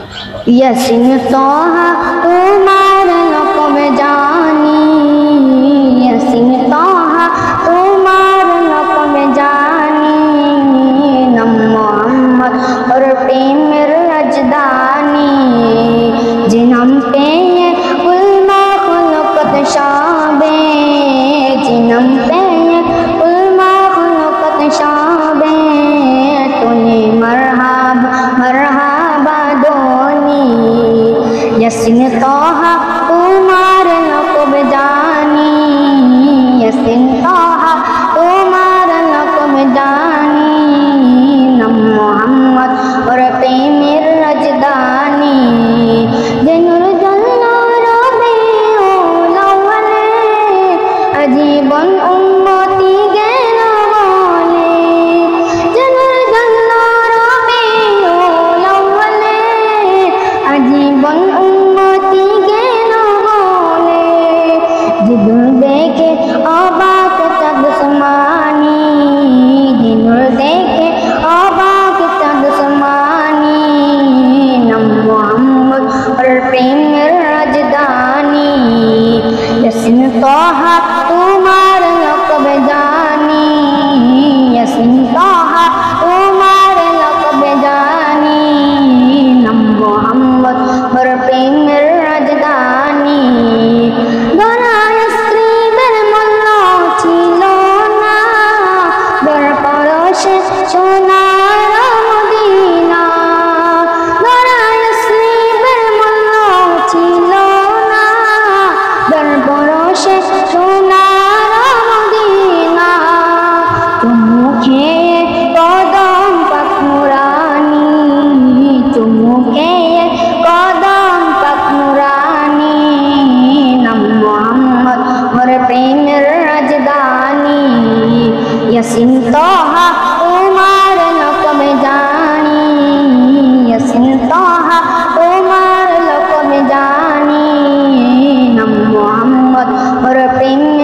यासीन तोहा तुम्हार लक़ब जानी, यासीन तोहा तुम्हार लक़ब जानी, नम मोहम्मद और प्रेमेर राजधानी, जिनम पे ये कुल मखलूक़त शाबे, जिनम पे ये कुल मखलूक़त शाबे, तूने मरहबा मरहबा दोनी, यासीन तोहा तुम्हार लक़ब जानी, यासीन तोहा तुम्हार लक़ब जानी, नम मोहम्मद और प्रेमेर राजधानी, जिनुर जल्ला रबीउल अव्वले, अजीबन उम्मती गेल बोले, जिनुर जल्ला रबीउल अव्वले, अजीबन उम्मती गेल बोले, जिनुर देखे अबाक चाँद समानी, जिनुर देखे अबाक चाँद समानी, नम मोहम्मद और प्रेमेर राजधानी, यासीन तोहा तुम्हार लक़ब जानी, यासीन तोहा तुम्हार लक़ब जानी, नम मोहम्मद और प्रेमेर राजधानी, गराय स्त्रीদের মূল্য ছিল না, বের পরশে সোনার মদিনা, গরায় স্ত্রীদের মূল্য ছিল না, বের পরশে সোনার মদিনা, চুমু খেয়ে কদম পাক নুরানি, চুমু খেয়ে কদম পাক নুরানি, নম মোহাম্মদ और प्रेमेर राजधानी, यासीन तोहा तुम्हार लक़ब जानी, यासीन तोहा तुम्हार लक़ब जानी, नम मोहम्मद और प्रेमेर